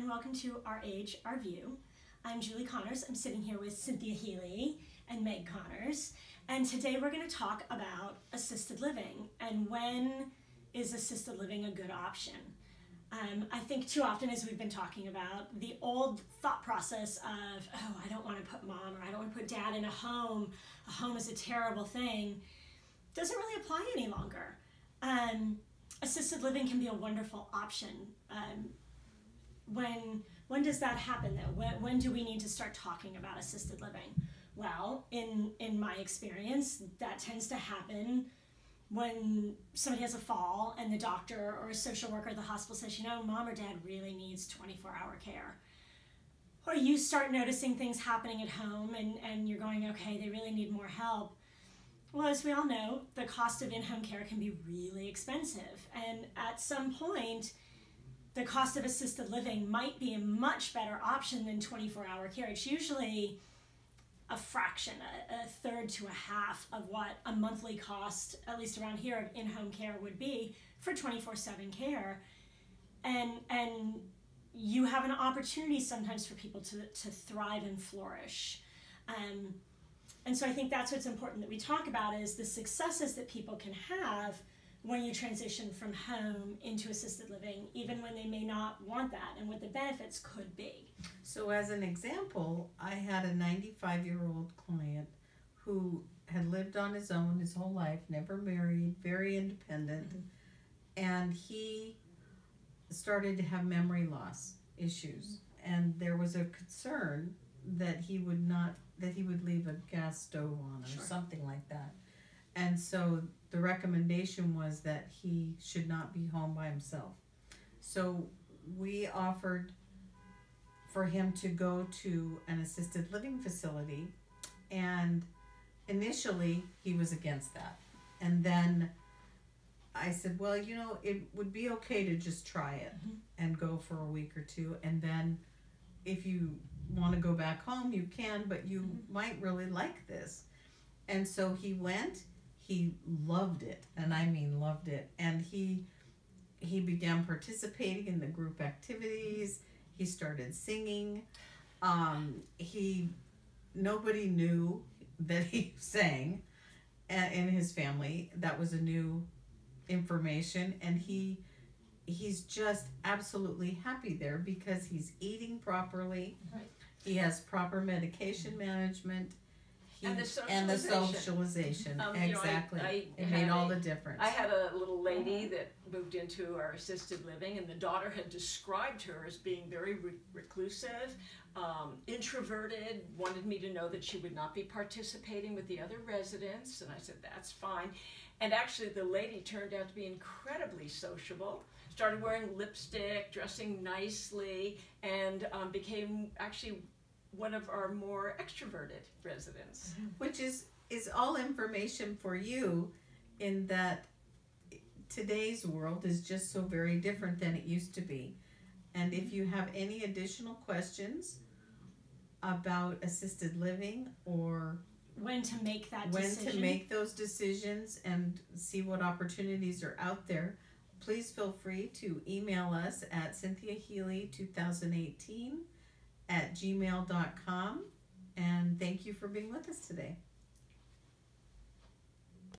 and welcome to Our Age, Our View. I'm Julie Connors. I'm sitting here with Cynthia Healy and Meg Connors, and today we're going to talk about assisted living and when is assisted living a good option. I think too often, as we've been talking about, the old thought process of, oh, I don't want to put mom or I don't want to put dad in a home is a terrible thing, doesn't really apply any longer. Assisted living can be a wonderful option. When does that happen though? When do we need to start talking about assisted living? Well, in my experience, that tends to happen when somebody has a fall and the doctor or a social worker at the hospital says, you know, mom or dad really needs 24-hour care. Or you start noticing things happening at home and you're going, okay, they really need more help. Well, as we all know, the cost of in-home care can be really expensive. And at some point, the cost of assisted living might be a much better option than 24-hour care. It's usually a fraction, a third to a half of what a monthly cost, at least around here, of in-home care would be for 24/7 care. And you have an opportunity sometimes for people to thrive and flourish. And so I think that's what's important that we talk about is the successes that people can have when you transition from home into assisted living, even when they may not want that, and what the benefits could be. So as an example, I had a 95-year-old client who had lived on his own his whole life, never married, very independent, and he started to have memory loss issues. And there was a concern that he would leave a gas stove on or something like that. And so the recommendation was that he should not be home by himself. So we offered for him to go to an assisted living facility, and initially he was against that. And then I said, well, you know, it would be okay to just try it and go for a week or two, and then if you want to go back home, you can, but you might really like this. And so he went. He loved it, and I mean loved it. And he began participating in the group activities. He started singing. Nobody knew that he sang in his family. That was a new information, and he's just absolutely happy there because he's eating properly. Right. He has proper medication management. And the socialization. Exactly. It made all the difference. I had a little lady that moved into our assisted living, and the daughter had described her as being very reclusive, introverted, wanted me to know that she would not be participating with the other residents, and I said, that's fine. And actually the lady turned out to be incredibly sociable, started wearing lipstick, dressing nicely, and became actually one of our more extroverted residents. Which is all information for you, in that today's world is just so very different than it used to be. And if you have any additional questions about assisted living or when to make those decisions and see what opportunities are out there, please feel free to email us at cynthiahealy2018 @gmail.com, and thank you for being with us today.